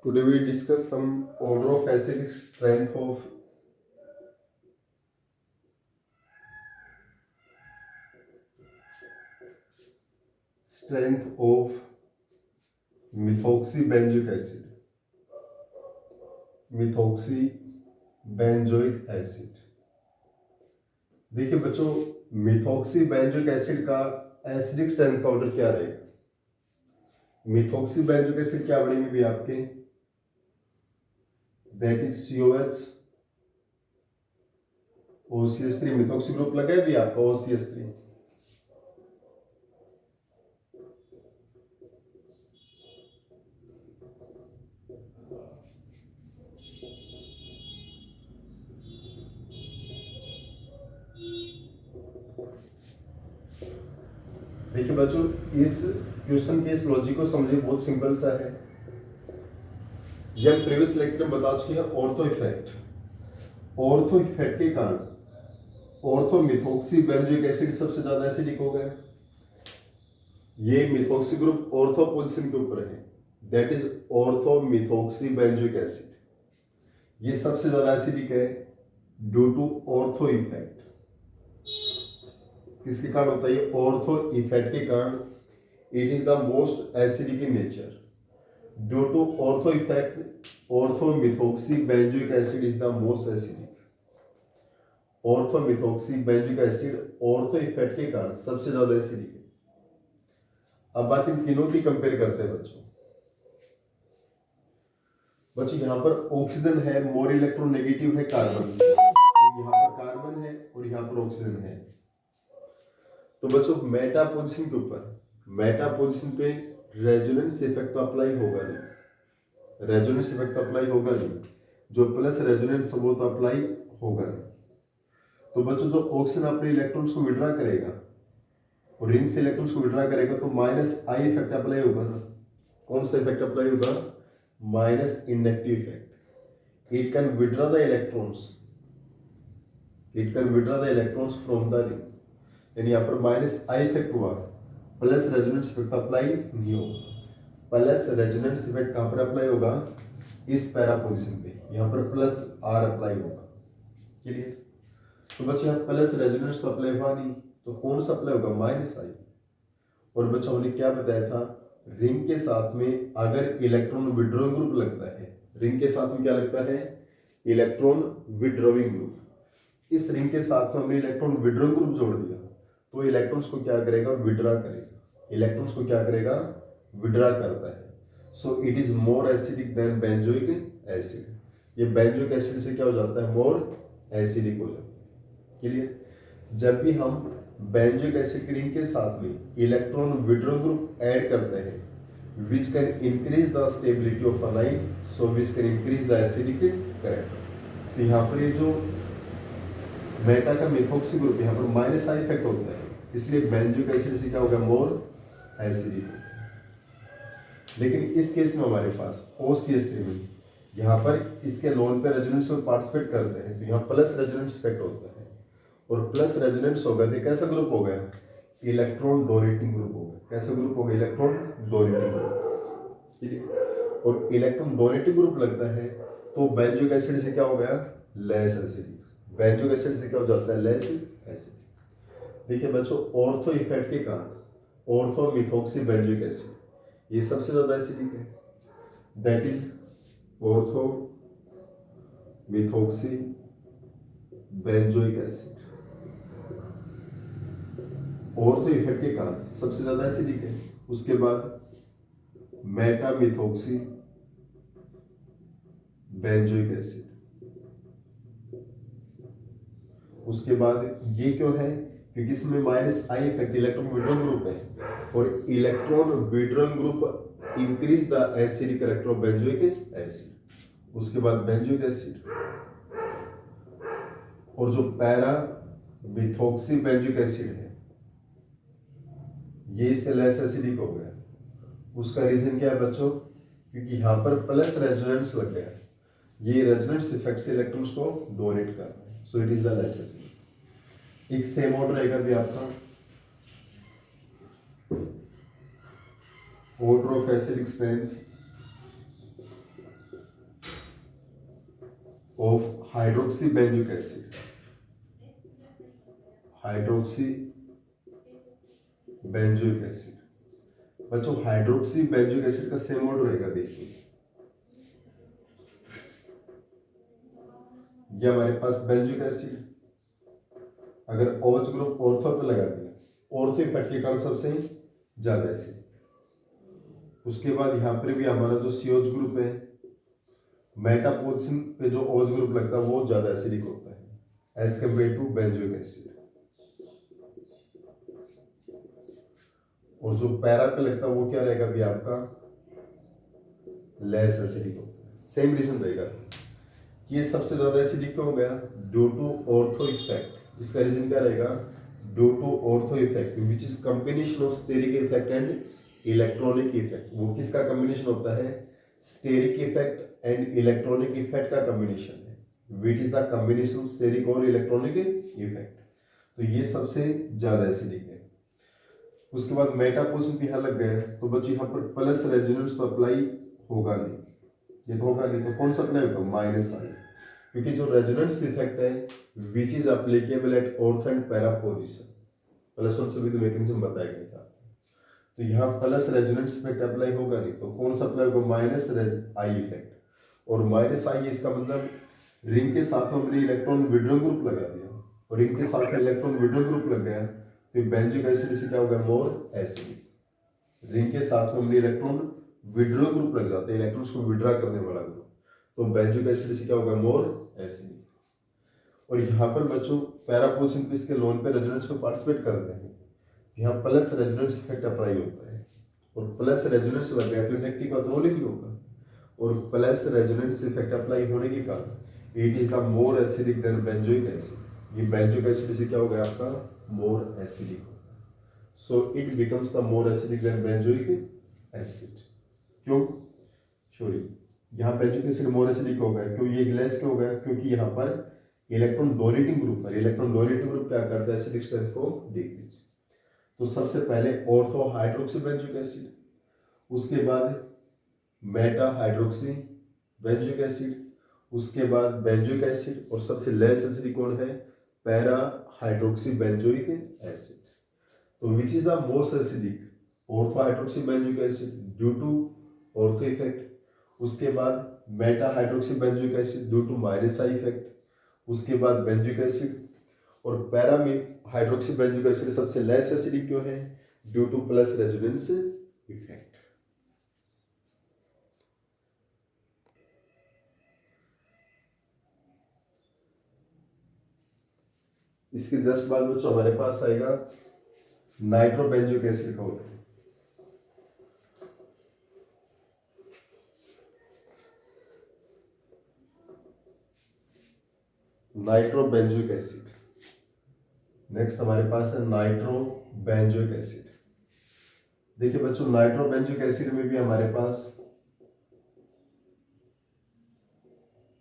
Today we discuss some order of acidic strength of methoxybenzoic acid. Methoxybenzoic acid. देखिए बच्चों, methoxybenzoic acid का acidic strength का order क्या रहेगा? मिथॉक्सीबेंजोइक एसिड क्या बनेंगे भी आपके? That is COH OCH3। Methoxy group लगा है भी आपका OCH3। देखिए बच्चों, इस क्वेश्चन के इस लॉजिक को समझिए, बहुत सिंपल सा है। ये हम प्रीवियस लेक्चर में बता चुके हैं। ऑर्थो इफेक्ट के कारण ऑर्थो मिथॉक्सीबेंजोइक एसिड सबसे ज्यादा एसिडिक हो गया। ये मिथॉक्सी ग्रुप ऑर्थो पोजीशन के ऊपर है, that is ortho methoxybenzoic acid. ये सबसे ज्यादा एसिडिक है ड्यू टू ऑर्थो इफेक्ट। किसके कारण होता है? ऑर्थो इफेक्ट के कारण it is the most acidic in nature. Due to ortho effect ortho methoxybenzoic acid is the most acidic. Ortho methoxybenzoic acid ortho effect के कारण सबसे ज्यादा एसिडिक है। अब बात इन तीनों की कंपेयर करते हैं बच्चों यहां पर ऑक्सीजन है, मोर इलेक्ट्रोनेगेटिव है कार्बन से। यहां पर कार्बन है और यहां पर ऑक्सीजन है। तो बच्चों मेटा पोजीशन के ऊपर, मेटा पोजीशन पे रेजोनेंस इफेक्ट तो अप्लाई होगा नहीं, रेजोनेंस इफेक्ट अप्लाई होगा नहीं। जो प्लस रेजोनेंस वो तो अप्लाई होगा नहीं। तो बच्चों जो ऑक्सीजन अपने इलेक्ट्रॉन्स को विड्रा करेगा और रिंग से इलेक्ट्रॉन्स को विड्रा करेगा तो माइनस आई इफेक्ट अप्लाई होगा ना। कौन सा इफेक्ट अप्लाई होगा? Minus inductive effect. It can withdraw the electrons, from the ring. यानी यहाँ पर माइनस आई इफेक्ट हुआ, प्लस रेजोनेंस इफेक्ट अप्लाई नहीं होगा। प्लस रेजोनेंस इफेक्ट कहां पर अप्लाई होगा? इस पैरा पोजीशन पे, यहाँ पर प्लस आर अप्लाई होगा। क्लियर? तो बच्चे यहाँ प्लस रेजोनेंस तो अप्लाई हुआ नहीं, तो कौन सा अप्लाई होगा? माइनस आई। और बच्चों हमने क्या बताया था? रिंग के साथ में अगर इलेक्ट्रॉन विड्रॉइंग ग्रुप लगता है, रिंग के साथ में क्या लगता है? Electron withdrawing group. इस रिंग के साथ में हमने इलेक्ट्रॉन विड्रॉइंग ग्रुप जोड़ दिया तो इलेक्ट्रॉन्स को क्या करेगा? विड्रा करेगा। इलेक्ट्रॉन्स को क्या करेगा? विड्रा करता है। So it is more acidic than benzoic acid. ये बेंजोइक एसिड से क्या हो जाता है? मोर एसिडिक हो जाता है। क्लियर? जब भी हम बेंजोइक एसिड की रिंग के साथ में इलेक्ट्रॉन विड्रॉ ग्रुप ऐड करते हैं which can increase the stability of anion, so which can increase the acidic character. तो यहाँ पर ये जो मेटा का मिथॉक्सी ग्रुप यहाँ पर माइनस आई इफेक्ट होता है, इसलिए बेंजोइक एसिड से क्या होगा? More acidic. लेकिन इस केस में हमारे पास OCH3 में यहाँ पर इसके लोन पे रेजोनेंस में पार्टिसिपेट करते हैं तो यहाँ प्लस रेजोनेंस इफेक्ट होता है। और प्लस रेजोनेंस होगा तो कैसा ग्रुप हो गया? इलेक्ट्रॉन डोनेटिंग ग्रुप हो गया। कैसा ग्रुप हो गया? Electron donating group. ठीक है? और इलेक्ट्रॉन डोनेटिंग ग्रुप लगता है तो बेंजोइक एसिड से क्या हो गया? Less acidic. बेंजोइक एसिड से क्या हो जाता है? Less acid. देखिए बच्चों, ऑर्थो इफेक्ट के कारण ऑर्थो मिथॉक्सीबेंजोइक एसिड ये सबसे ज्यादा एसिडिक है, that is ortho methoxybenzoic acid. Ortho effect के कारण सबसे ज्यादा एसिडिक है। उसके बाद मेटा मिथॉक्सी बेंजोइक एसिड। उसके बाद ये क्यों है? क्योंकि इसमें minus I effect, electron withdrawing group है और electron withdrawing group increase the acidic character of benzoic acid. उसके बाद बेंजोइक एसिड और जो पैरा मिथॉक्सी बेंजोइक एसिड है ये इससे लेस एसिडिक हो गया। उसका रीजन क्या है बच्चों? क्योंकि यहां पर प्लस रेजोनेंस लग गया, ये रेजोनेंस इफेक्ट से इलेक्ट्रॉन्स को डोनेट कर रहा है, so it is the less acidic. एक सेम ऑर्डर रहेगा भी आपका, order of acidic strength of hydroxy benzoic acid, hydroxy benzoic acid. बच्चों हाइड्रोक्सी बेंजोइक एसिड का सेम मोड रहेगा, देखिए ये हमारे पास बेंजोइक एसिड, अगर OH ग्रुप ऑर्थो पे लगा दिया, ऑर्थो इफेक्ट के कारण सबसे ज्यादा एसिड। उसके बाद यहाँ पर भी हमारा जो COH ग्रुप है, मेटा पोजीशन पे जो OH ग्रुप लगता है वो ज्यादा एसिडिक होता है as compared to benzoic acid. और जो पैरा पे लगता है वो क्या रहेगा भी आपका लेस एसिडिक होता है। सेम रीजन रहेगा, ये सबसे ज्यादा एसिडिक क्यों हो गया, ड्यू टू ऑर्थो इफेक्ट। इसका रीजन क्या रहेगा, due to ortho effect which is combination of steric effect and electronic effect. वो किसका कॉम्बिनेशन होता है, steric effect and electronic effect का कॉम्बिनेशन है, which is the combination of steric और इलेक्ट्रॉनिक इफेक्ट। तो ये सबसे ज्यादा एसिडिक है। उसके बाद मेटा पोजीशन भी यहाँ लग गया, तो बच्चों यहाँ पर प्लस रेजोनेंस तो अप्लाई होगा नहीं, ये तो होगा नहीं, तो कौन सा अप्लाई होगा, -I, क्योंकि जो रेजोनेंस इफेक्ट है which is applicable at ortho and para position, plus one से भी तो मैकेनिज्म बताया गया था। तो यहाँ प्लस रेजोनेंस इफेक्ट अप्लाई होगा नहीं, तो कौन सा अप्लाई होगा, -I इफेक्ट। और -I इसका मतलब रिंग के साथ में हमने इलेक्ट्रॉन विड्रॉ ग्रुप लगा दिया, और रिंग के साथ में इलेक्ट्रॉन विड्रॉ ग्रुप लग गया, तो बेंजोइक एसिड से क्या होगा, मोर एसिडिक। रिंग के साथ में हमने इलेक्ट्रॉन विड्रॉ ग्रुप लग जाते हैं, इलेक्ट्रॉन्स को विड्रॉ करने वाला ग्रुप, तो बेंजोइक एसिड से क्या होगा, मोर एसिडिक। और यहाँ पर बच्चों पैरा पोजीशन पे इसके लोन पे रेजोनेंस में पार्टिसिपेट करते हैं, यहाँ प्लस रेजोनेंस इफेक्ट अप्लाई होता है, और प्लस रेजोनेंस लग गया तो इलेक्ट्रिक कंट्रोल ही होगा, और प्लस रेजोनेंस इफेक्ट अप्लाई होने के कारण it is the more acidic than benzoic acid. ये बेंजोइक एसिड से क्या हो गया आपका, मोर एसिडिक होगा, so it becomes the more acidic than benzoic acid. क्यों, सॉरी यहाँ बेंजोइक एसिड मोर एसिडिक हो गया, क्यों ये लेस क्यों हो गया, क्योंकि यहाँ पर इलेक्ट्रॉन डोनेटिंग ग्रुप है, इलेक्ट्रॉन डोनेटिंग ग्रुप क्या करता है, एसिडिक स्ट्रेंथ को डिक्रीज। तो सबसे पहले ऑर्थो हाइड्रोक्सी बेंजोइक एसिड, उसके बाद मेटा हाइड्रोक्सी बेंजोइक एसिड, उसके बाद बेंजोइक एसिड, और सबसे लेस एसिडिक कौन है, पैरा हाइड्रोक्सी बेंजोइक एसिड। तो which is the most acidic, ortho hydroxy benzoic acid due to ortho effect, उसके बाद meta hydroxy benzoic acid due to -I effect, उसके बाद बेंजोइक एसिड, और पैरा में हाइड्रोक्सी बेंजोइक एसिड सबसे less acidic क्यों है, due to plus resonance effect. इसके जस्ट बाद बच्चों हमारे पास आएगा नाइट्रो बेंजोइक एसिड का order. Nitro benzoic acid, next हमारे पास है नाइट्रो बेंजोइक एसिड। देखिए बच्चों नाइट्रो बेंजोइक एसिड में भी हमारे पास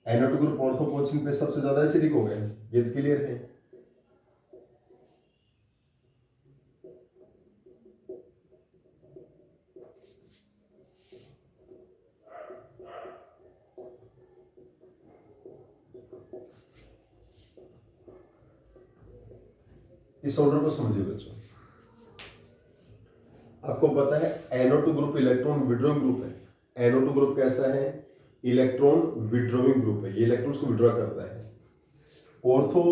NO2 ग्रुप ऑर्थो पोजीशन पे सबसे ज्यादा एसिडिक हो गया, ये तो क्लियर है। इस ऑर्डर को समझिए बच्चों, आपको पता है NO2 group electron withdrawing group है। NO2 ग्रुप कैसा है, इलेक्ट्रॉन विड्रॉइंग ग्रुप है, ये इलेक्ट्रॉन्स को विड्रॉ करता है। ऑर्थो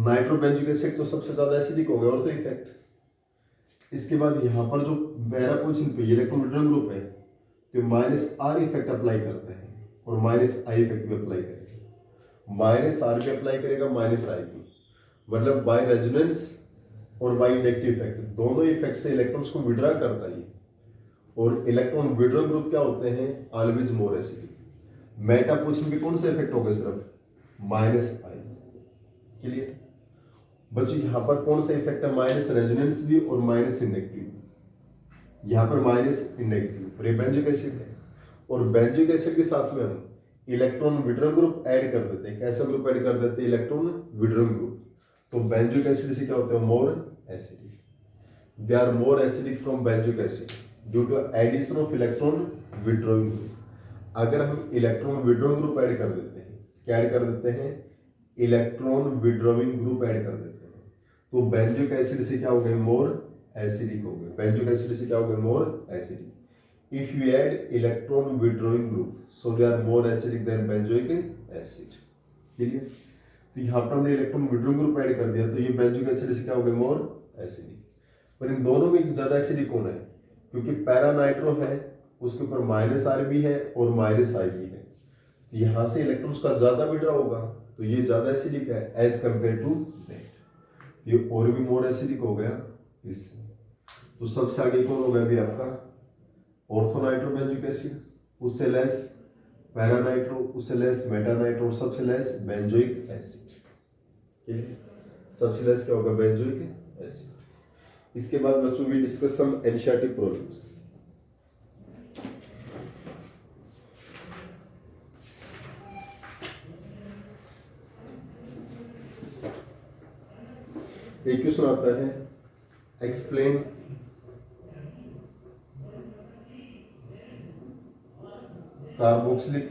नाइट्रो बेंजोइक एसिड तो सबसे ज्यादा एसिडिक हो गया, ऑर्थो इफेक्ट। इसके बाद यहाँ पर जो पैरा पोजीशन पे इलेक्ट्रॉन विड्रॉइंग ग्रुप है, तो -R इफेक्ट अप्लाई करता है, और -I इफेक्ट भी अप्लाई करेगा। -R भी अप्लाई करेगा, -I भी, मतलब बाय रेजोनेंस और बाय इंडक्टिव इफेक्ट, दोनों इफेक्ट से इलेक्ट्रॉन्स को विड्रॉ करता है। और इलेक्ट्रॉन विड्रॉ ग्रुप क्या होते हैं, always more acidic. Meta position पे कौन सा इफेक्ट होगा, सिर्फ -I, क्लियर। बच्चों यहाँ पर कौन सा इफेक्ट है, माइनस रेजोनेंस भी और माइनस इंडक्टिव, यहाँ पर माइनस इंडक्टिव, और ये बेंजोइक एसिड है। और बेंजोइक एसिड के साथ में हम इलेक्ट्रॉन विड्रॉ ग्रुप ऐड कर देते हैं, कैसा ग्रुप ऐड कर देते हैं, इलेक्ट्रॉन विड्रॉ ग्रुप। तो बेंजोइक एसिड से क्या होता है, more acidic, they are more acidic from benzoic acid due to addition of electron withdrawing group. अगर हम इलेक्ट्रॉन विड्रॉइंग ग्रुप ऐड कर देते हैं क्या ऐड कर देते हैं, इलेक्ट्रॉन विड्रॉइंग ग्रुप ऐड कर देते हैं। तो बेंजोइक एसिड से क्या हो गए, मोर एसिडिक हो गए। बेंजोइक एसिड से क्या हो गए, more acidic. If you add electron withdrawing group so they are more acidic than benzoic acid. Clear? तो यहाँ पर हमने इलेक्ट्रॉन विड्रॉइंग ग्रुप ऐड कर दिया, तो ये बेंजोइक एसिड से क्या हो गए, मोर एसिडिक। पर इन दोनों में ज्यादा एसिडिक कौन है, क्योंकि पैरा नाइट्रो है उसके ऊपर -R भी है और -I भी है, तो यहाँ से इलेक्ट्रॉन्स का ज्यादा विड्रॉ होगा, तो ये ज्यादा एसिडिक है एज कंपेयर टू दैट। ये और भी मोर एसिडिक हो गया इससे। तो सबसे आगे कौन हो गया अभी आपका, ऑर्थोनाइट्रो बेंजोइक एसिड, उससे लेस पैरा नाइट्रो, उससे लेस मेटा नाइट्रो, सबसे लेस बेंजोइक एसिड। ठीक है, सबसे लेस क्या होगा, बेंजोइक एसिड। इसके बाद बच्चों we discuss some NCERT problems. एक क्वेश्चन आता है, explain carboxylic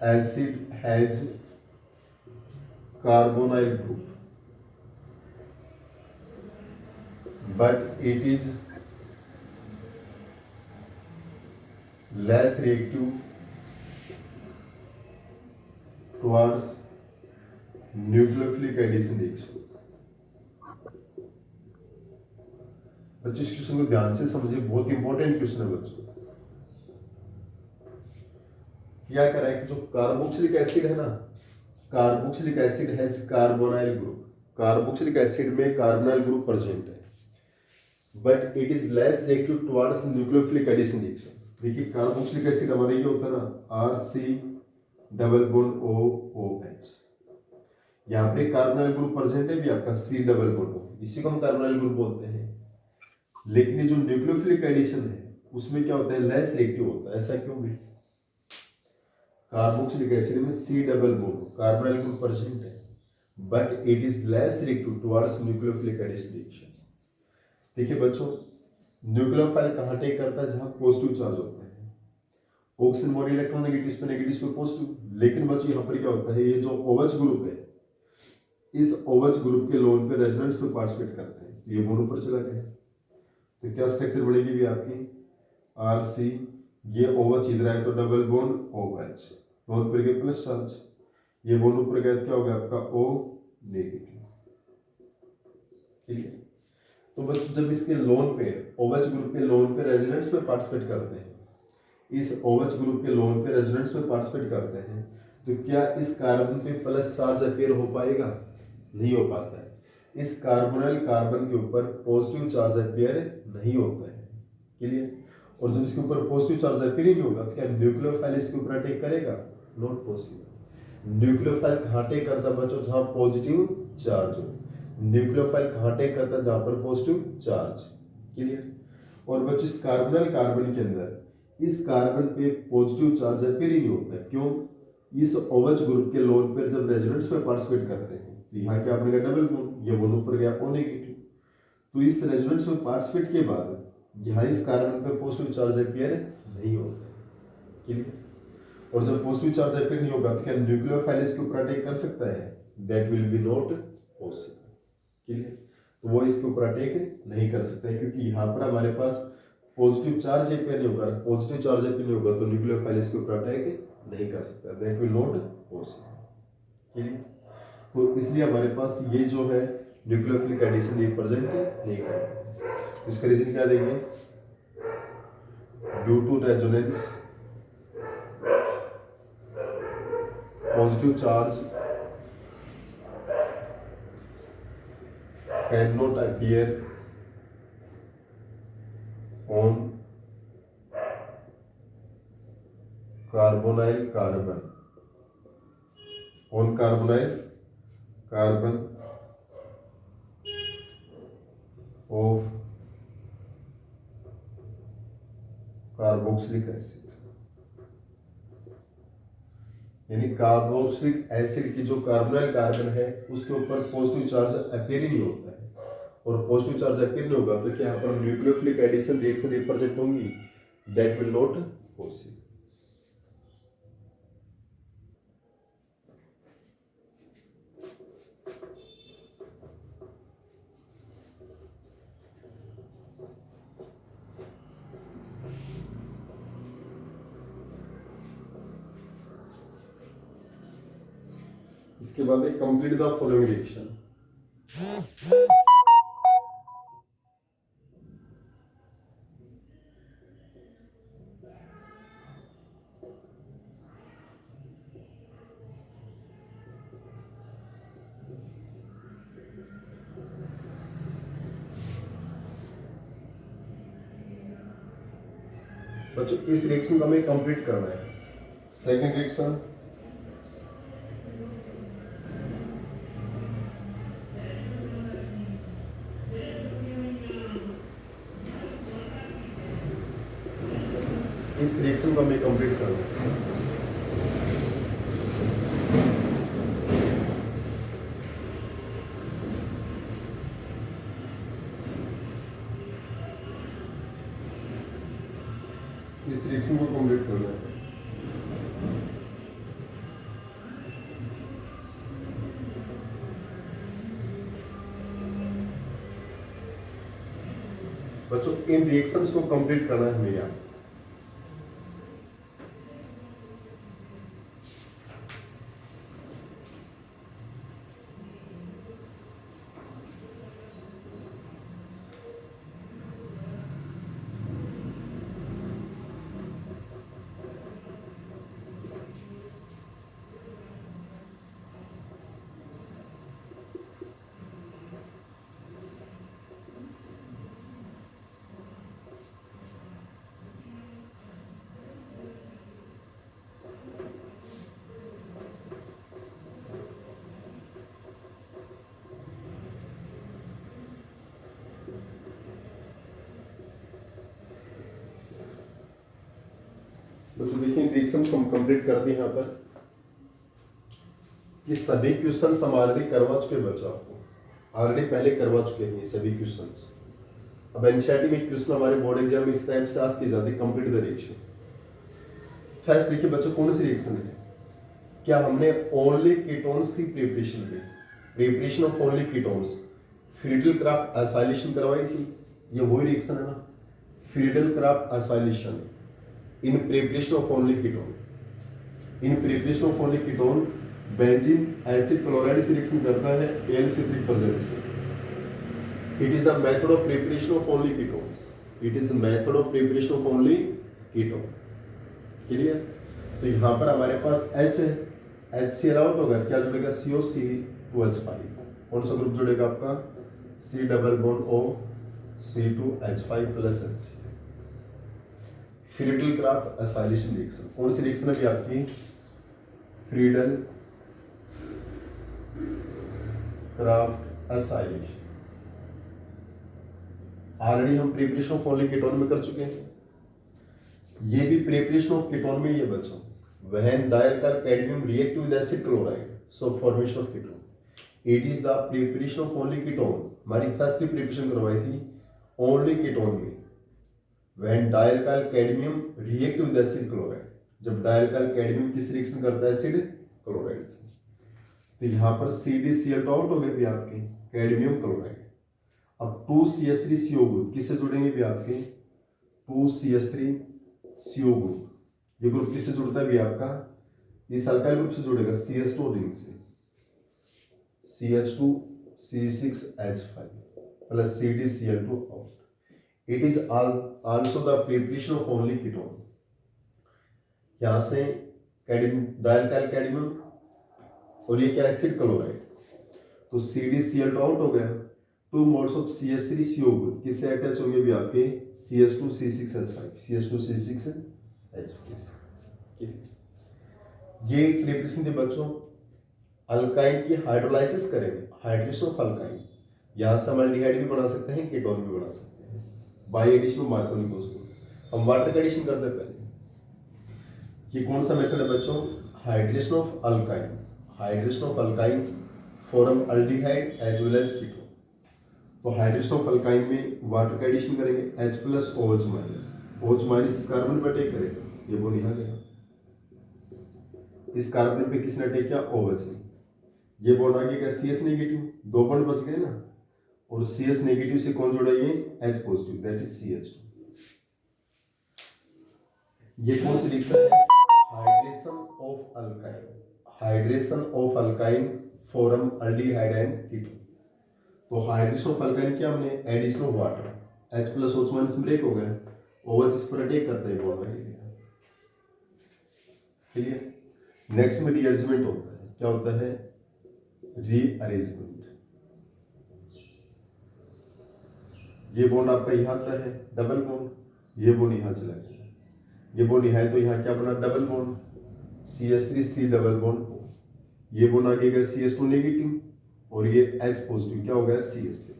acid has carbonyl group but it is less reactive towards nucleophilic addition reaction। बच्चों इस क्वेश्चन को ध्यान से समझिए, बहुत इंपॉर्टेंट क्वेश्चन है बच्चों। क्या करा है कि जो कार्बोक्सिलिक एसिड है ना, carboxylic acid has carbonyl group, carboxylic acid में कार्बोनाइल ग्रुप प्रेजेंट है, but it is less reactive towards nucleophilic addition reaction. देखिए कार्बोक्सिलिक एसिड हमारे ये होता है ना, RC डबल बॉन्ड OOH, यहाँ पे कार्बोनाइल ग्रुप प्रेजेंट है भी आपका C डबल बॉन्ड O, इसी को हम कार्बोनाइल ग्रुप बोलते हैं। लेकिन ये जो न्यूक्लियोफिलिक एडिशन है उसमें क्या होता है, लेस रिएक्टिव होता है। ऐसा क्यों भी, कार्बोक्सिलिक एसिड में C double bond carbonyl group present है, but it is less reactive towards nucleophilic addition reaction. देखिए बच्चों, न्यूक्लियोफाइल कहाँ टेक करता है, जहां पॉजिटिव चार्ज होता है, ऑक्सीजन मोर इलेक्ट्रोनेगेटिव पे नेगेटिव पे पॉजिटिव। लेकिन बच्चों यहाँ पर क्या होता है, ये जो OH ग्रुप है, इस OH ग्रुप के लोन पे रेजोनेंस में पार्टिसिपेट करते हैं, ये बॉन्ड ऊपर चला गया, तो क्या स्ट्रक्चर बनेगी भी आपकी, RC, ये OH इधर आए तो डबल बॉन्ड OH, बॉन्ड पर गया प्लस चार्ज, ये बॉन्ड ऊपर गया तो क्या होगा आपका O नेगेटिव। क्लियर? तो बच्चों जब इसके लोन पे OH ग्रुप के लोन पे रेजोनेंस में पार्टिसिपेट करते हैं, इस OH ग्रुप के लोन पे रेजोनेंस में पार्टिसिपेट करते हैं, तो क्या इस कार्बन पे प्लस चार्ज अपीयर हो पाएगा, नहीं हो पाता है। इस कार्बोनाइल कार्बन के ऊपर पॉजिटिव चार्ज अपीयर नहीं होता है। क्लियर? और जब इसके ऊपर पॉजिटिव चार्ज अपीयर ही नहीं होगा तो क्या न्यूक्लियोफाइल इसके ऊपर अटैक करेगा, नॉट पॉसिबल। न्यूक्लियोफाइल कहाँ अटैक करता है बच्चों, जहां पॉजिटिव चार्ज हो। न्यूक्लियोफाइल कहाँ अटैक करता है, जहां पर पॉजिटिव चार्ज। क्लियर? और बच्चों इस कार्बोनाइल कार्बन के अंदर इस कार्बन पे पॉजिटिव चार्ज अपीयर ही नहीं होता है। क्यों? इस OH ग्रुप के लोन पर जब रेजोनेंस में पार्टिसिपेट करते हैं तो यहाँ क्या बनेगा, डबल बॉन्ड, ये बॉन्ड ऊपर गया O नेगेटिव। तो इस रेजोनेंस में पार्टिसिपेट के बाद यहाँ इस कार्बन पे पॉजिटिव चार्ज अपीयर नहीं होता। क्लियर? और जब पॉजिटिव चार्ज अपीयर नहीं होगा तो क्या न्यूक्लियोफाइल इसके ऊपर अटैक कर सकता है, that will be not possible. Clear? तो वो इसके ऊपर अटैक नहीं कर सकता है, क्योंकि यहाँ पर हमारे पास पॉजिटिव चार्ज अपीयर नहीं होगा, पॉजिटिव चार्ज अपीयर नहीं होगा तो न्यूक्लियोफाइल इसके ऊपर अटैक नहीं कर सकता, that will not possible. Clear? तो इसलिए हमारे पास ये जो है न्यूक्लियोफिलिक एडिशन रिप्रेजेंट नहीं करेगा। इसका रीजन क्या देंगे, due to resonance positive charge cannot appear on carbonyl carbon, on carbonyl carbon of carboxylic acid। यानी कार्बोक्सिलिक एसिड की जो कार्बोनाइल कार्बन है उसके ऊपर पॉजिटिव चार्ज अपीयर ही नहीं होता है, और पॉजिटिव चार्ज अपीयर नहीं होगा तो क्या यहाँ पर न्यूक्लियोफिलिक एडिशन रिएक्शन रिप्रेजेंट होंगी, दैट विल नॉट पॉसिबल। इसके बाद है कंप्लीट द फॉलोइंग रिएक्शन। बच्चों इस रिएक्शन को हमें कंप्लीट करना है। सेकेंड रिएक्शन, इस रिएक्शन को हमें कंप्लीट करना है। इस रिएक्शन को कंप्लीट करना है। बच्चों इन रिएक्शंस को कंप्लीट करना है हमें यहाँ। बच्चों देखिए रिएक्शन को हम कंप्लीट करते हैं यहाँ पर। ये सभी क्वेश्चन हम ऑलरेडी करवा चुके बच्चों, आपको ऑलरेडी पहले करवा चुके हैं ये सभी क्वेश्चंस। अब एनसीईआरटी में क्वेश्चन हमारे बोर्ड एग्जाम में इस टाइप से आस्क किए जाते हैं, कंप्लीट द रिएक्शन। फर्स्ट देखिए बच्चों कौन सी रिएक्शन है, क्या हमने ओनली कीटोन्स की प्रिपरेशन की, preparation of only ketones, Friedel Crafts acylation करवाई थी, ये वही रिएक्शन है ना, Friedel Crafts acylation in preparation of only ketone. In preparation of only ketone benzene acid chloride से रिएक्शन करता है AlCl3 प्रेजेंस में। It is the method of preparation of only ketones, it is method of preparation of only ketone. Clear? तो यहाँ पर हमारे पास H है, HCl out होगा, क्या जुड़ेगा COC2H5। कौन सा ग्रुप जुड़ेगा आपका C double bond O C2H5 plus HCl। Friedel Crafts acylation reaction, कौन सी रिएक्शन है आपकी, फ्रीडल क्राफ्ट एसाइलेशन। ऑलरेडी हम प्रिपरेशन ऑफ ओनली कीटोन में कर चुके हैं, ये भी प्रिपरेशन ऑफ कीटोन में ही है बच्चों। When dialkyl cadmium react with acid chloride so formation of ketone, it is the preparation of only ketone. हमारी फर्स्ट प्रिपरेशन करवाई थी ओनली कीटोन में। When dialkyl cadmium react with acid chloride, जब dialkyl cadmium किस reaction करता है acid chloride से, तो यहाँ पर CdCl आउट हो गए भी आपके कैडमियम क्लोराइड। अब 2CH3CO ग्रुप किससे जुड़ेंगे भी आपके 2CH3CO ग्रुप, ये ग्रुप किससे जुड़ता है भी आपका, इस अल्काइल ग्रुप से जुड़ेगा CH2 रिंग से, CH2C6H5 plus CdCl2 out. It is also the preparation of only ketone। यहाँ से डायल्काइल कैडमियम और ये क्या एसिड क्लोराइड, तो CdCl आउट हो गया। 2 मोल्स ऑफ CH3CO ग्रुप किससे अटैच होंगे भी आपके CH2C6H5, CH2C6H5। ये प्रिपरेशन थे बच्चों, अल्काइन की हाइड्रोलाइसिस करेंगे, हाइड्रेशन ऑफ अल्काइन। यहाँ से हम एल्डिहाइड भी बना सकते हैं, कीटोन भी बना सकते हैं बाय एडिशन ऑफ मार्कोनिकोस को। हम वाटर का एडिशन करते हैं पहले। ये कौन सा मेथड है बच्चों, hydration of alkyne, hydration of alkyne form aldehyde as well as ketone. तो हाइड्रेशन ऑफ अल्काइन में वाटर का एडिशन करेंगे H plus OH minus, OH minus carbon पर अटैक करेगा, ये बोल यहाँ गया, इस कार्बन पे किसने अटैक किया OH ने, ये बोल रहा है CH नेगेटिव, 2 बॉन्ड बच गए ना, और CH नेगेटिव से कौन जुड़ा ये H positive, that is CH2। ये कौन सी रिएक्शन है, hydration of alkyne, hydration of alkyne form aldehyde and ketone. तो हाइड्रोजन ऑफ अल्काइन क्या हमने addition of water, H plus OH minus break हो गया, OH इस पर अटैक करता है बॉन्ड एरिया। क्लियर। नेक्स्ट में रीअरेंजमेंट होता है, क्या होता है रीअरेंजमेंट। ये बॉन्ड आपका यहाँ आता है डबल बॉन्ड, ये बॉन्ड यहाँ चला गया, ये बॉन्ड यहाँ है तो यहाँ क्या बना double bond CH3C double bond O, ये बॉन्ड आगे गया CH2 नेगेटिव और ये H पॉजिटिव, क्या हो गया CH3,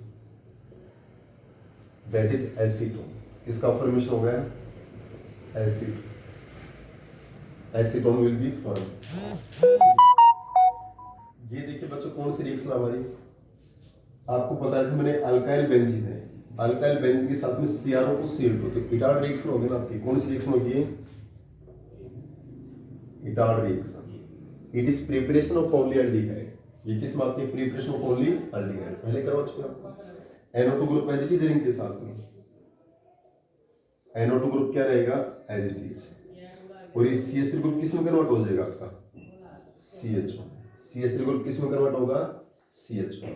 दैट इज एसीटोन। किसका फॉर्मेशन हो गया acetone, acetone will be form. ये देखिए बच्चों कौन सी रिएक्शन हमारी, आपको पता है मैंने अल्काइल बेंजीन है, अल्काइल बेंजीन के साथ में CrO2 Cl2, तो इटार्ड रिएक्शन होगी ना आपकी, कौन सी रिएक्शन होगी Etard reaction. It is preparation of only aldehyde, ये किस बात की प्रिपरेशन ऑफ ओनली एल्डिहाइड, पहले करवा चुके आपको। NO2 group H it ring के साथ में, NO2 ग्रुप क्या रहेगा एज इट इज, और ये CH3 ग्रुप किस में कन्वर्ट हो जाएगा आपका CH1, CH3 ग्रुप किस में कन्वर्ट होगा CH1।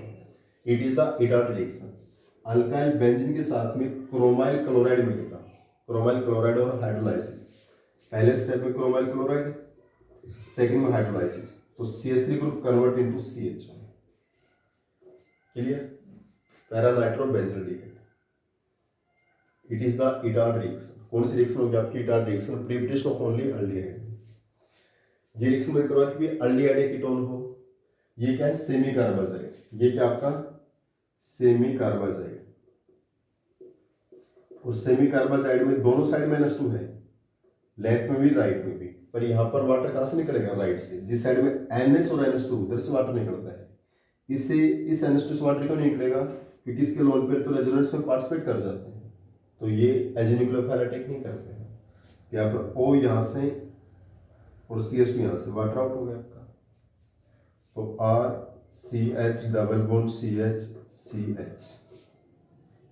It is the Etard reaction. Alkyl benzene के साथ में क्रोमाइल क्लोराइड मिलेगा, क्रोमाइल क्लोराइड और हाइड्रोलाइसिस, पहले स्टेप में क्रोमाइल क्लोराइड, सेकंड में हाइड्रोलाइसिस, तो CH3 group convert into CH1। Clear. Para nitro benzaldehyde, it is the Etard reaction. कौन सी रिएक्शन होगी आपकी Etard reaction, preparation of only aldehyde. ये रिएक्शन में करवा कि एल्डिहाइड कीटोन हो, ये क्या है सेमी कार्बाजाइड, ये क्या आपका सेमी कार्बाजाइड, और सेमी कार्बाजाइड में दोनों साइड में NH2 है, लेफ्ट में भी राइट में भी, पर यहाँ पर वाटर कहाँ से निकलेगा राइट से, जिस साइड में NH और NH2 उधर से वाटर निकलता है, इससे इस NH2 से वाटर क्यों नहीं निकलेगा, क्योंकि इसके लोन पेयर तो रेजोनेंस में पार्टिसिपेट कर जाते हैं, तो ये एजेन्यूक्लियोफाइल अटैक नहीं करते हैं। यहाँ पर O यहाँ से और CH2 यहाँ से वाटर आउट हो गया आपका, तो RCH डबल बॉन्ड CH,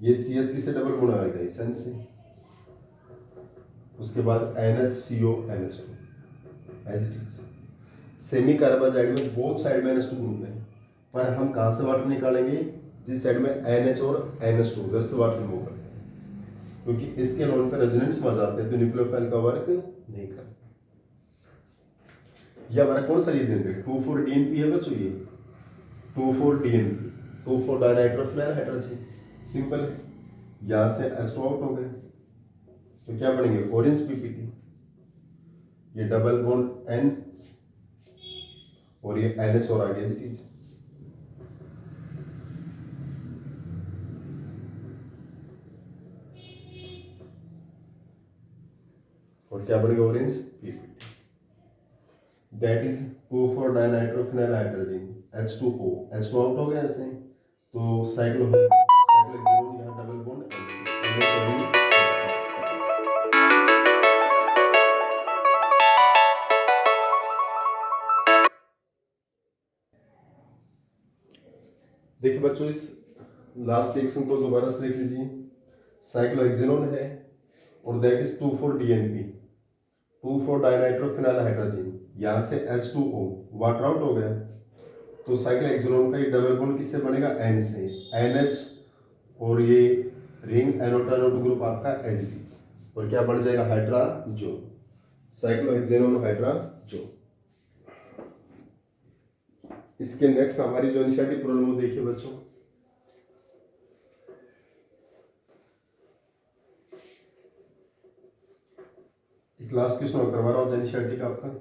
ये CH किससे डबल बॉन्ड आएगा इस N से, उसके बाद NHCO NH2 as it is. Semicarbazide में बोथ साइड में NH2 ग्रुप है, पर हम कहाँ से वाटर निकालेंगे, जिस साइड में NH और NH2 उधर से वाटर रिमूव करते हैं, क्योंकि इसके लोन पर रेजोनेंस में जाते हैं तो न्यूक्लियोफाइल का वर्क नहीं करता। ये हमारा कौन सा रीजन है 2,4-DNP है बच्चों, ये 2,4-DNP 2,4-डाइनाइट्रोफिनाइल हाइड्रोजन, सिंपल है। यहाँ से H2 आउट हो गए तो क्या बनेंगे ऑरेंज PPT, ये डबल बॉन्ड N और ये NH और आगे एच, और क्या बनेगा orange PPT, that is two four dinitrophenyl hydrogen H2O, H2 out हो गया ऐसे, तो साइक्लोहेक्सेनोन यहाँ डबल बॉन्ड N से NH और देखिए बच्चों इस लास्ट रिएक्शन को दोबारा से देख लीजिए, साइक्लोहेक्सेनोन है और दैट इज 2,4-DNP 2,4-डाइनाइट्रोफिनाइल हाइड्रोजन, यहाँ से H2O वाटर आउट हो गया, तो साइक्लोहेक्सेनोन का ये डबल बॉन्ड किससे बनेगा N से, NH और ये रिंग NO2 ग्रुप आपका H, और क्या बन जाएगा हाइड्राजोन, साइक्लोहेक्सेनोन हाइड्राजोन। इसके नेक्स्ट हमारी जो एनसीईआरटी प्रॉब्लम वो देखिए बच्चों, एक लास्ट क्वेश्चन करवा रहा हूँ एनसीईआरटी का आपका।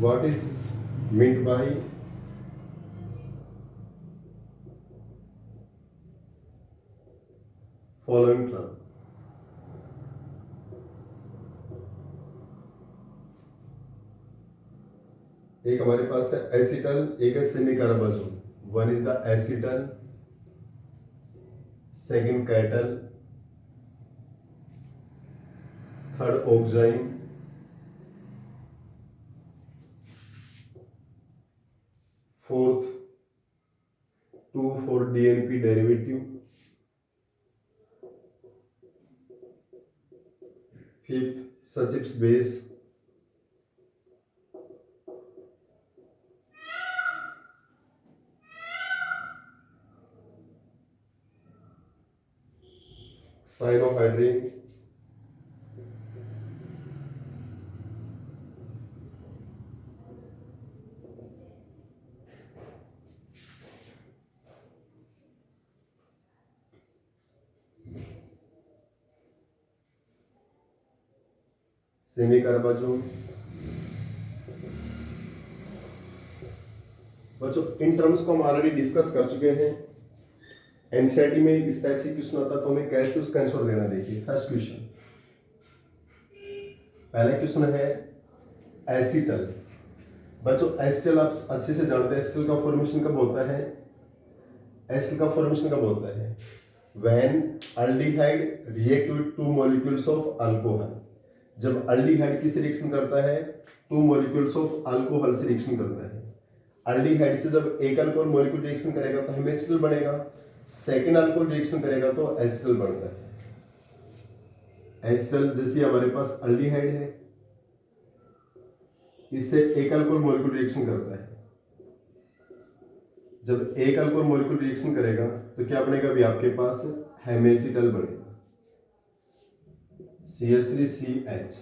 What is meant by following term? एक हमारे पास है एसिटल, एक है semi carbazone. One is the acetal, second ketal, third oxime, fourth 2,4-DNP derivative, fifth Schiff's base, cyanohydrin, semi carbazone. बच्चों इन टर्म्स को हम ऑलरेडी डिस्कस कर चुके हैं। एनसीईआरटी में इस टाइप से क्वेश्चन आता तो हमें कैसे उसका आंसर देना। देखिए फर्स्ट क्वेश्चन, पहला क्वेश्चन है एसिटल। बच्चों एसिटल आप अच्छे से जानते हैं, एसिटल का फॉर्मेशन कब होता है? एसिटल का फॉर्मेशन कब होता है? When aldehyde react with 2 molecules of alcohol. जब अल्डिहाइड किस रिएक्शन करता है? 2 मॉलिक्यूल्स ऑफ अल्कोहल से रिएक्शन करता है। अल्डिहाइड से जब एक अल्कोहल मॉलिक्यूल रिएक्शन करेगा तो हमें एसिटल बनेगा, सेकेंड अल्कोहल रिएक्शन करेगा तो एसिटल बनता है। एसिटल जैसे हमारे पास अल्डिहाइड है, इससे एक अल्कोहल मॉलिक्यूल रिएक्शन करता है। जब एक अल्कोहल मॉलिक्यूल रिएक्शन करेगा तो क्या बनेगा? अभी आपके पास हेमेसिटल बनेगा, CH3CH।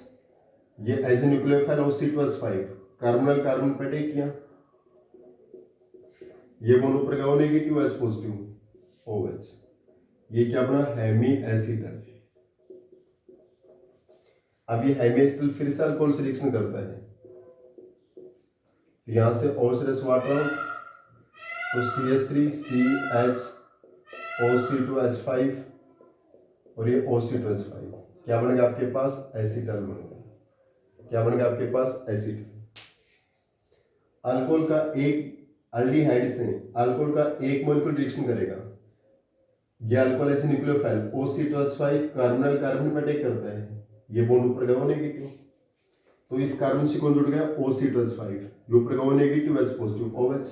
ये as a nucleophile OC2H5 carbonyl carbon पर अटैक किया, ये बॉन्ड ऊपर का O negative H positive OH, ये क्या बना? Hemiacetal. अब ये हेमी एसिटल फिर से अल्कोहल से रिएक्शन करता है, यहां से OH वाटर तो CH3CH OC2H5 और ये OC2H5 क्या बनेगा आपके पास? एसिटल बनेगा। क्या बनेगा आपके पास? एसिटल। अल्कोहल का एक अल्डिहाइड से अल्कोहल का एक मॉलिक्यूल रिएक्शन करेगा, ये अल्कोहल ऐसे न्यूक्लियोफाइल OC2H5 कार्बोनल कार्बन पर अटैक करता है, ये बॉन्ड ऊपर का O नेगेटिव, तो इस कार्बन से कौन जुड़ गया? OC2H5, ये ऊपर का O negative H positive OH,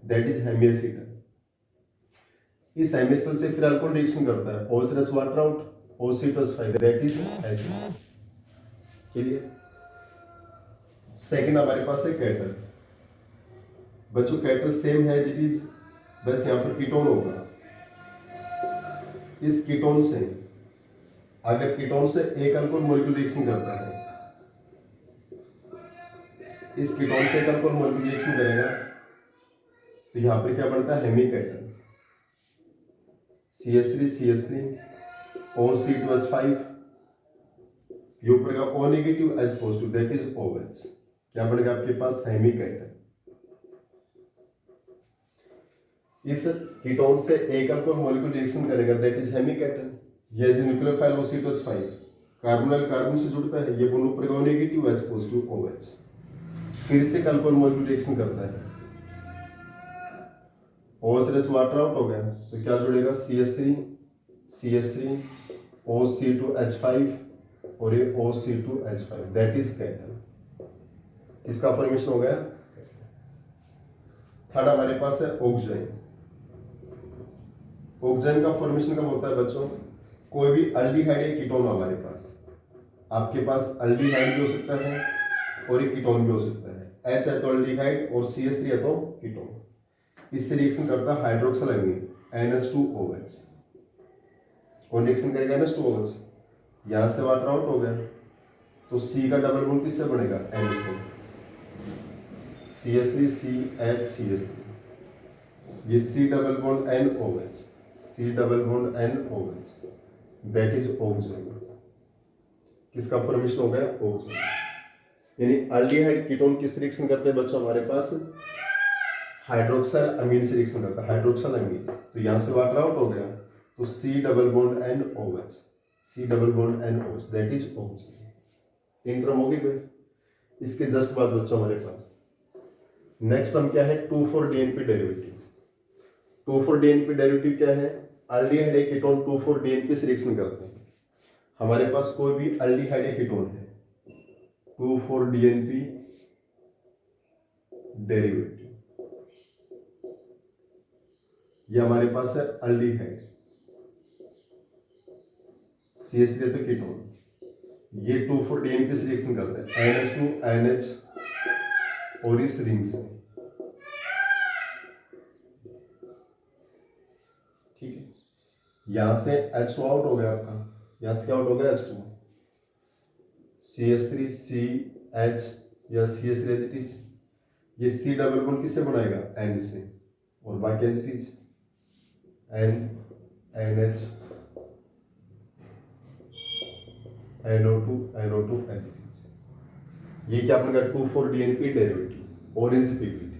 that is hemiacetal. इस हेमी एसिटल से फिर अल्कोहल रिएक्शन करता है, OH water out OC2H5, that is acid. Clear? Second हमारे पास है कैटल। बच्चों कैटल सेम है इट इज, बस यहां पर कीटोन होगा। इस कीटोन से अगर कीटोन से एक अल्कोहल मॉलिक्यूल रिएक्शन करता है, इस कीटोन से एक अल्कोहल मॉलिक्यूल रिएक्शन करेगा तो यहां पर क्या बनता है? हेमी कैटल, CH3CH3 OC2H5, ये ऊपर का O negative H positive, that is OH, क्या बनेगा आपके पास? Hemi ketal. इस कीटोन से एक अल्कोहल मॉलिक्यूल रिएक्शन करेगा, दैट इज हेमी कैटल। ये as nucleophile OC2H5 carbonyl carbon से जुड़ता है, ये बॉन्ड ऊपर का O negative H positive OH, फिर से अल्कोहल मॉलिक्यूल रिएक्शन करता है, OH वाटर आउट हो गया तो क्या जुड़ेगा? CH3 OC2H5 और ये OC2H5, दैट इज कैटल। इसका फॉर्मेशन हो गया। थर्ड हमारे पास है ऑक्साइन। ऑक्साइन का फॉर्मेशन कब होता है बच्चों? कोई भी अल्डिहाइड या कीटोन हमारे पास, आपके पास अल्डिहाइड भी हो सकता है और एक कीटोन भी हो सकता है। H है तो अल्डिहाइड और CH3 है तो कीटोन, इससे रिएक्शन करता है हाइड्रोक्सिल अमीन NH2OH, कौन रिएक्शन करेगा? NH2OH, यहां से वाटर आउट हो गया तो C का डबल बॉन्ड किससे बनेगा? N से, CH3CH, ये C double bond NOH, C double bond NOH, that is oxime. किसका फॉर्मेशन हो गया? ऑक्साइन। यानी अल्डिहाइड कीटोन किस रिएक्शन करते हैं बच्चों, हमारे पास हाइड्रोक्सल अमीन से रिएक्शन करता है, हाइड्रोक्सल अमीन। तो यहाँ से वाटर आउट हो गया, तो C double bond NOH, C double bond NOH, that is OH। तीन क्रम हो गए। इसके जस्ट बाद बच्चों हमारे पास नेक्स्ट हम क्या है, 2,4-DNP डेरिवेटिव। 2,4-DNP डेरिवेटिव क्या है, अल्डिहाइड कीटोन 2,4-DNP से रिएक्शन करते हैं। हमारे पास कोई भी अल्डिहाइड कीटोन है, 2,4-DNP डेरिवेटिव, ये हमारे पास है अल्डिहाइड, CH3 तो कीटोन, ये 2,4-DNP से रिएक्शन करता है, NH2 NH और इस रिंग से, ठीक है। यहां से H2 आउट हो गया आपका, यहां से क्या आउट हो गया H2, CH3 CH या CH3 H, ये C डबल बॉन्ड किससे बनाएगा, N से, और बाकी H N NH NO2 NO2 H। ये क्या अपने 2,4-DNP derivative, orange pigment.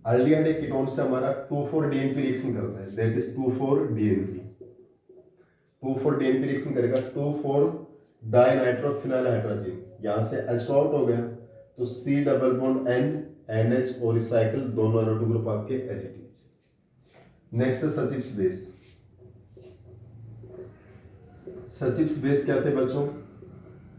Aldehyde ketone से हमारा 2,4-DNP रिएक्शन करता है, that is 2,4-DNP। 2,4-DNP reaction करेगा 2,4-डाइनाइट्रोफिनाइल हाइड्रोजन, यहां से H2 आउट हो गया, तो C double bond N NH और रिसाइकल दोनों NO2 ग्रुप आपके H। नेक्स्ट है सचिप्स बेस। सचिप्स बेस क्या थे बच्चों,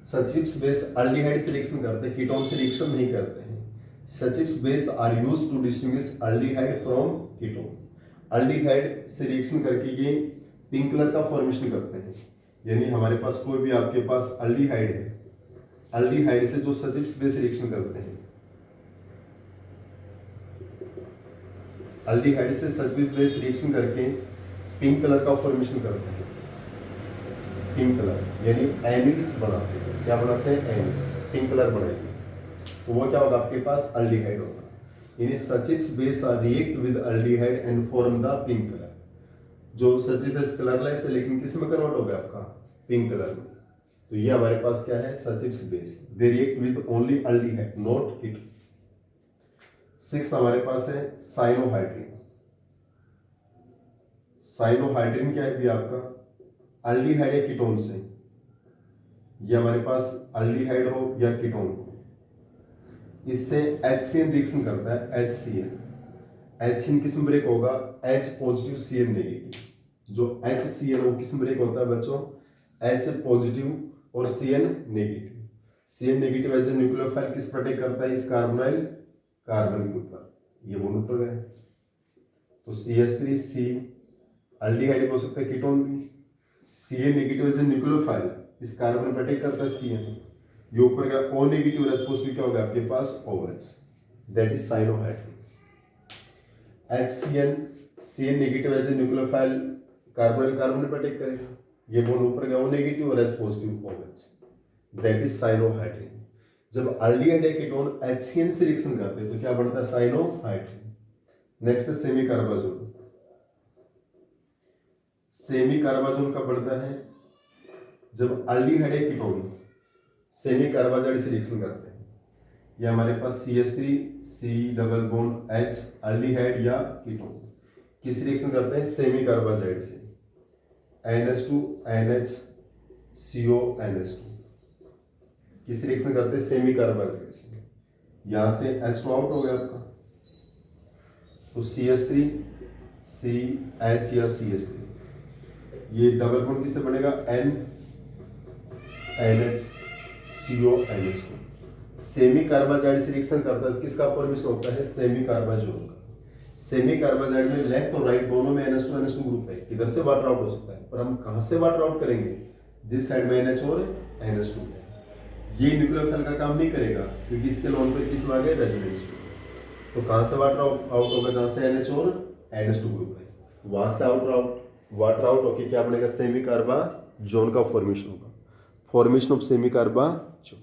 सचिप्स बेस अल्डिहाइड से रिएक्शन करते हैं, कीटोन से रिएक्शन नहीं करते हैं। Schiff's base are used to distinguish aldehyde from ketone. Aldehyde से रिएक्शन करके ये पिंक कलर का फॉर्मेशन करते हैं, यानी हमारे पास कोई भी आपके पास अल्डिहाइड है, अल्डिहाइड से जो सचिप्स बेस रिएक्शन करते हैं, अल्डिहाइड से सचिप्स बेस रिएक्शन करके पिंक कलर का फॉर्मेशन करते हैं, पिंक कलर, यानी एनिल्स बनाते हैं। क्या बनाते हैं, एनिल्स, पिंक कलर बनाएंगे, तो वो क्या होगा आपके पास, अल्डिहाइड होगा। यानी Schiff's base are react with aldehyde and form the pink colour. जो सचिप्स बेस कलरलेस है लेकिन किस में कन्वर्ट होगा आपका, पिंक कलर में। तो ये हमारे पास क्या है, Schiff's base, they react with only aldehyde not ketone. 6 हमारे पास है साइनोहाइड्रिन। साइनोहाइड्रिन क्या है भी आपका, अल्डिहाइड कीटोन से, ये हमारे पास अल्डिहाइड हो या कीटोन हो, इससे HCN रिएक्शन करता है, HCN। HCN किस में ब्रेक होगा, H पॉजिटिव CN नेगेटिव। जो HCN वो किस में ब्रेक होता है बच्चों, H पॉजिटिव और CN negative. CN negative as a nucleophile किस प्रोटेक्ट करता है, इस कार्बोनाइल कार्बन के ऊपर, ये बॉन्ड ऊपर है, तो CH3 C अल्डिहाइड हो सकता है, कीटोन भी। CN negative as a nucleophile, इस कार्बन प्रोटेक्ट करता है CN, ये ऊपर का O नेगेटिव रेस्पोसिटिव क्या होगा आपके पास, OH, that is cyanohydrin. HCN CN negative as a nucleophile, carbon carbon protect करेगा, ये बॉन्ड ऊपर का O नेगेटिव और रेस्पोसिटिव OH, दैट इज साइनोहाइड्रिन। जब अल्डिहाइड कीटोन HCN से रिएक्शन करते हैं तो क्या बनता है, साइनोहाइड्रिन। नेक्स्ट है सेमी कार्बाजोन। सेमी कार्बाजोन कब बनता है, जब अल्डिहाइड कीटोन सेमी कार्बाजाइड से रिएक्शन करते हैं। ये हमारे पास CH3 C double bond H aldehyde या कीटोन किस रिएक्शन करते हैं, सेमी कार्बाजाइड से, NH2 NH CO NH2 किस रिएक्शन करते हैं, सेमी कार्बाजाइड से। यहां से H2 आउट हो गया आपका, तो CH3 CH या CH3, ये डबल बॉन्ड किससे बनेगा, N NH CO NH2। Semi carbazide से रिएक्शन करता है, किसका फॉर्मेशन होता है, सेमी कार्बाजोन का। सेमी कार्बाजाइड में लेफ्ट और राइट दोनों में NH2 NH2 ग्रुप है, किधर से वाटर आउट हो सकता है, पर हम कहां से वाटर आउट करेंगे, जिस साइड में NH और NH2 है। ये न्यूक्लियोफाइल का काम नहीं करेगा क्योंकि इसके लोन पे किस में आ गए, रेजोनेंस। तो कहां से वाटर आउट होगा, जहां से NH और NH2 ग्रुप है, वहां से वाटर आउट होके क्या बनेगा, सेमी कार्बाजोन का फॉर्मेशन होगा, फॉर्मेशन ऑफ सेमी कार्बाजोन।